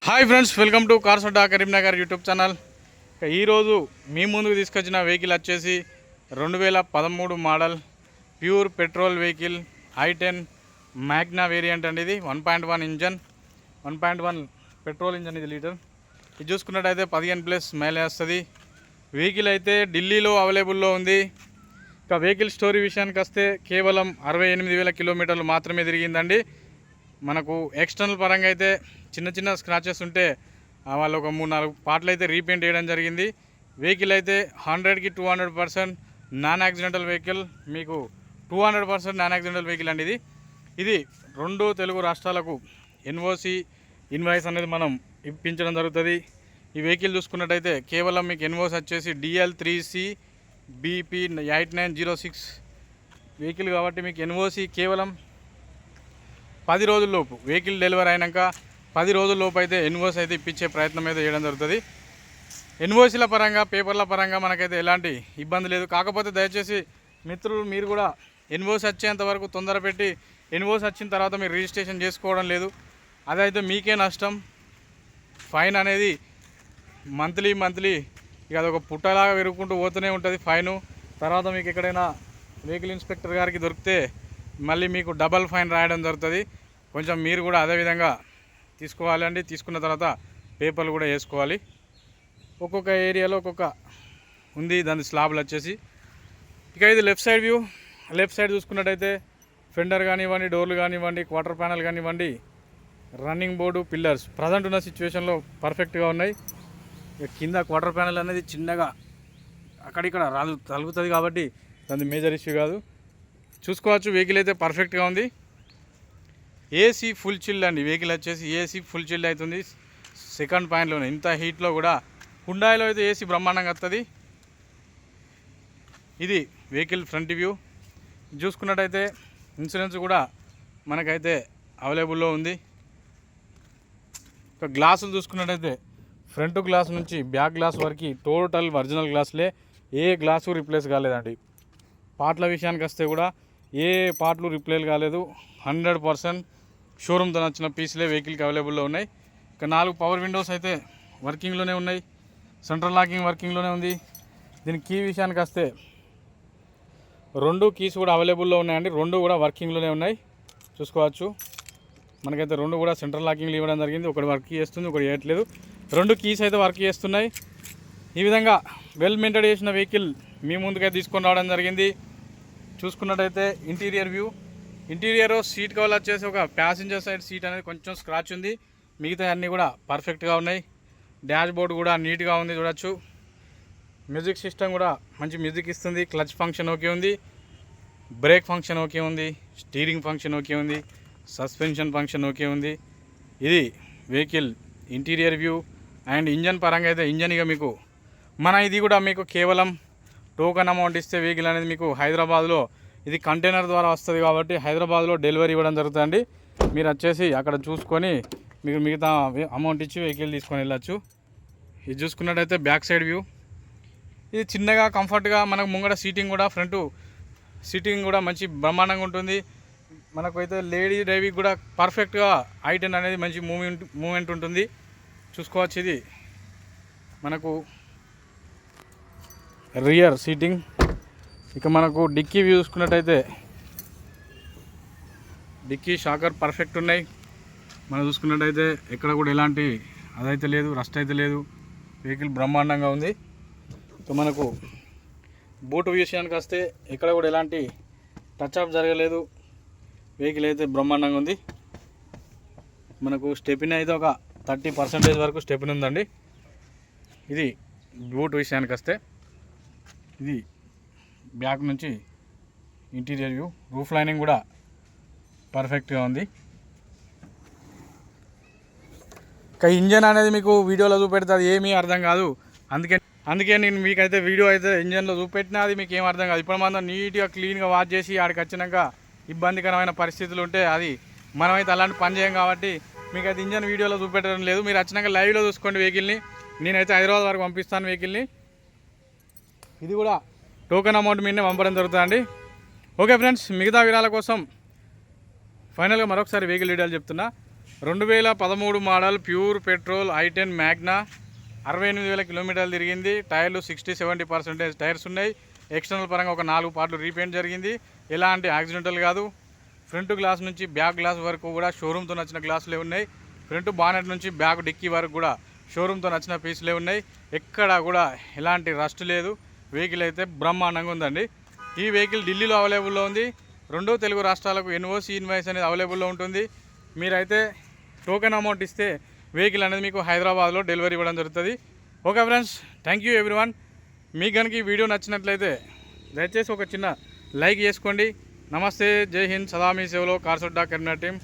Hi friends, welcome to cars Adda Karimnagar YouTube channel. ఈరోజు మీ ముందుకు తీసుకొచ్చిన వెహికల్ వచ్చేసి 2013 model pure petrol vehicle i10 Magna variant అండి. ఇది 1.1 ఇంజన్, 1.1 పెట్రోల్ ఇంజన్. ఇది లీటర్. ఇది చూసుకున్నట్టయితే 15+ మైలేజ్ వస్తుంది. వెహికల్ అయితే ఢిల్లీలో అవైలబుల్లో ఉంది. ఇక వెహికల్ స్టోరీ విషయానికి వస్తే కేవలం 68,000 కిలోమీటర్లు మాత్రమే తిరిగిందండి. మనకు ఎక్స్టర్నల్ పరంగా అయితే చిన్న స్క్రాచెస్ ఉంటే వాళ్ళు ఒక 3-4 పార్ట్లు అయితే రీపెయింట్ చేయడం జరిగింది. వెహికల్ అయితే 100కి 200% నాన్ యాక్సిడెంటల్ వెహికల్, మీకు 200% నాన్ యాక్సిడెంటల్ వెహికల్ అండి. ఇది 2 తెలుగు రాష్ట్రాలకు ఎన్ఓసి ఇన్వాయిస్ అనేది మనం ఇప్పించడం జరుగుతుంది. ఈ వెహికల్ చూసుకున్నట్టయితే కేవలం మీకు ఎన్ఓసి వచ్చేసి DL3C BP 8906 వెహికల్ కాబట్టి మీకు ఎన్ఓసి కేవలం 10 రోజుల్లోపు, వెహికల్ డెలివరీ అయినాక 10 రోజుల్లోపు అయితే ఎన్ఓసి అయితే ఇప్పించే ప్రయత్నం అయితే చేయడం జరుగుతుంది. ఎన్ఓసీల పరంగా, పేపర్ల పరంగా మనకైతే ఎలాంటి ఇబ్బంది లేదు. కాకపోతే దయచేసి మిత్రులు మీరు కూడా ఎన్ఓసి వచ్చేంత వరకు తొందర పెట్టి, ఎన్ఓసి వచ్చిన తర్వాత మీరు రిజిస్ట్రేషన్ చేసుకోవడం లేదు, అదైతే మీకే నష్టం. ఫైన్ అనేది మంత్లీ ఇక అదొక పుట్టలాగా పెరుగుకుంటూ పోతూనే ఉంటుంది ఫైను. తర్వాత మీకు ఎక్కడైనా వెహికల్ ఇన్స్పెక్టర్ గారికి దొరికితే మళ్ళీ మీకు డబల్ ఫైన్ రాయడం జరుగుతుంది. కొంచెం మీరు కూడా అదేవిధంగా తీసుకోవాలండి. తీసుకున్న తర్వాత పేపర్లు కూడా వేసుకోవాలి. ఒక్కొక్క ఏరియాలో ఒక్కొక్క ఉంది దాని స్లాబ్లు వచ్చేసి. ఇక ఇది left side view. Left side చూసుకున్నట్టయితే ఫెండర్ కానివ్వండి, డోర్లు కానివ్వండి, క్వార్టర్ ప్యానల్ కానివ్వండి, రన్నింగ్ బోర్డు, పిల్లర్స్ ప్రజెంట్ ఉన్న సిచ్యువేషన్లో పర్ఫెక్ట్గా ఉన్నాయి. కింద క్వార్టర్ ప్యానల్ అనేది చిన్నగా అక్కడిక్కడ తలుగుతుంది కాబట్టి దాని మేజర్ ఇష్యూ కాదు. చూసుకోవచ్చు. వెహికల్ అయితే పర్ఫెక్ట్గా ఉంది. ఏసీ ఫుల్ చిల్డ్ అండి. వెహికల్ వచ్చేసి ఏసీ ఫుల్ చిల్డ్ అవుతుంది. సెకండ్ పాయింట్లోనే ఇంత హీట్లో కూడా హుండాయిలో అయితే ఏసీ బ్రహ్మాండంగా వస్తుంది. ఇది వెహికల్ ఫ్రంట్ వ్యూ. చూసుకున్నట్టయితే ఇన్సూరెన్స్ కూడా మనకైతే అవైలబుల్లో ఉంది. ఇక గ్లాసులు చూసుకున్నట్టయితే ఫ్రంట్ గ్లాస్ నుంచి బ్యాక్ గ్లాస్ వరకు టోటల్ ఒరిజినల్ గ్లాసులే, ఏ గ్లాసు రిప్లేస్ కాలేదండి. పార్ట్ల విషయానికి వస్తే కూడా ఏ పార్ట్లు రిప్లేస్ కాలేదు. 100% షోరూమ్తో వచ్చిన పీసులే వెహికల్కి అవైలబుల్లో ఉన్నాయి. ఇక 4 పవర్ విండోస్ అయితే వర్కింగ్లోనే ఉన్నాయి. సెంట్రల్ లాకింగ్ వర్కింగ్లోనే ఉంది. దీని కీ విషయానికి వస్తే 2 కీస్ కూడా అవైలబుల్లో ఉన్నాయండి. 2 కూడా వర్కింగ్లోనే ఉన్నాయి. చూసుకోవచ్చు. మనకైతే 2 కూడా సెంట్రల్ లాకింగ్లు ఇవ్వడం జరిగింది. ఒకటి వర్క్ చేస్తుంది, ఒకటి చేయట్లేదు. 2 కీస్ అయితే వర్క్ చేస్తున్నాయి. ఈ విధంగా వెల్ మెయింటైన్ చేసిన వెహికల్ మీ ముందుకైతే తీసుకొని రావడం జరిగింది. చూసుకున్నట్టయితే interior view. Interior seat cover వచ్చేసి ఒక ప్యాసింజర్ సైడ్ సీట్ అనేది కొంచెం స్క్రాచ్ ఉంది. మిగతా అన్నీ కూడా పర్ఫెక్ట్గా ఉన్నాయి. డాష్ బోర్డ్ కూడా నీట్గా ఉంది, చూడొచ్చు. మ్యూజిక్ సిస్టమ్ కూడా మంచి మ్యూజిక్ ఇస్తుంది. క్లచ్ ఫంక్షన్ ఓకే ఉంది, బ్రేక్ ఫంక్షన్ ఓకే ఉంది, స్టీరింగ్ ఫంక్షన్ ఓకే ఉంది, సస్పెన్షన్ ఫంక్షన్ ఓకే ఉంది. ఇది vehicle interior view. And engine పరంగా అయితే ఇంజన్ ఇక మీకు ఇది కూడా మీకు కేవలం టోకన్ అమౌంట్ ఇస్తే వెహికల్ అనేది మీకు హైదరాబాద్లో, ఇది కంటైనర్ ద్వారా వస్తుంది కాబట్టి హైదరాబాద్లో డెలివరీ ఇవ్వడం జరుగుతుందండి. మీరు వచ్చేసి అక్కడ చూసుకొని మీకు మిగతా అమౌంట్ ఇచ్చి వెహికల్ తీసుకొని వెళ్ళచ్చు. ఇది చూసుకున్నట్టయితే బ్యాక్ సైడ్ వ్యూ. ఇది చిన్నగా కంఫర్ట్గా మనకు ముంగడ సీటింగ్ కూడా, ఫ్రంట్ సీటింగ్ కూడా మంచి బ్రహ్మాండంగా ఉంటుంది. మనకైతే లేడీ డ్రైవింగ్ కూడా పర్ఫెక్ట్గా i10 అనేది మంచి మూమెంట్ ఉంటుంది. చూసుకోవచ్చు. ఇది మనకు రియర్ సీటింగ్. ఇక మనకు డిక్కీ వ్యూ చూసుకున్నట్టయితే డిక్కీ షాకర్ పర్ఫెక్ట్ ఉన్నాయి. మనం చూసుకున్నట్టయితే ఎక్కడ కూడా ఎలాంటి అదైతే లేదు, రస్ట్ అయితే లేదు. వెహికల్ బ్రహ్మాండంగా ఉంది. ఇక మనకు బూట్ విషయానికి వస్తే ఎక్కడ కూడా ఎలాంటి టచ్అప్ జరగలేదు. వెహికల్ అయితే బ్రహ్మాండంగా ఉంది. మనకు స్టెపిన్ అయితే ఒక 30% వరకు స్టెపిన్ ఉందండి. ఇది బూట్ విషయానికి వస్తే ఇది బ్యాక్ నుంచి ఇంటీరియర్ వ్యూ. రూఫ్ లైనింగ్ కూడా పర్ఫెక్ట్గా ఉంది. ఇక ఇంజన్ అనేది మీకు వీడియోలో చూపెడితే అది ఏమీ అర్థం కాదు. అందుకే నేను మీకైతే వీడియో అయితే ఇంజన్లో చూపెట్టినా అది మీకు ఏం అర్థం కాదు. ఇప్పుడు మనం నీట్గా క్లీన్గా వాష్ చేసి ఆడికి వచ్చినాక ఇబ్బందికరమైన పరిస్థితులు ఉంటే అది మనమైతే అలాంటి పని చేయం కాబట్టి మీకైతే ఇంజన్ వీడియోలో చూపెట్టడం లేదు. మీరు వచ్చినాక లైవ్లో చూసుకోండి వెహికల్ని. నేనైతే హైదరాబాద్ వరకు పంపిస్తాను వెహికల్ని. ఇది కూడా టోకెన్ అమౌంట్ మీదనే పంపడం జరుగుతుందండి. ఓకే ఫ్రెండ్స్, మిగతా వివరాల కోసం ఫైనల్గా మరొకసారి వెహికల్ డీటెయిల్ చెప్తున్నా. 2013 model pure petrol i10 Magna 68,000 కిలోమీటర్లు తిరిగింది. టైర్లు 60-70% టైర్స్ ఉన్నాయి. ఎక్స్టర్నల్ పరంగా ఒక 4 పార్ట్లు రీపెయింట్ జరిగింది. ఎలాంటి యాక్సిడెంటల్ కాదు. ఫ్రంట్ గ్లాస్ నుంచి బ్యాక్ గ్లాస్ వరకు కూడా షోరూమ్తో నచ్చిన గ్లాసులే ఉన్నాయి. ఫ్రంట్ బానెట్ నుంచి బ్యాక్ డిక్కీ వరకు కూడా షోరూమ్తో నచ్చిన పీసులే ఉన్నాయి. ఎక్కడా కూడా ఎలాంటి రస్ట్ లేదు. వెహికల్ అయితే బ్రహ్మాండంగా ఉందండి. ఈ వెహికల్ ఢిల్లీలో అవైలబుల్లో ఉంది. 2 తెలుగు రాష్ట్రాలకు ఎన్ఓసి ఇన్వాయిస్ అనేది అవైలబుల్లో ఉంటుంది. మీరైతే టోకెన్ అమౌంట్ ఇస్తే వెహికల్ అనేది మీకు హైదరాబాద్లో డెలివరీ ఇవ్వడం జరుగుతుంది. Okay friends, thank you everyone. మీకు కనుక ఈ వీడియో నచ్చినట్లయితే దయచేసి ఒక చిన్న లైక్ చేసుకోండి. నమస్తే, జై హింద్, సదా మీ సేవలో కార్స్ అడ్డా కరీంనగర్ టీం.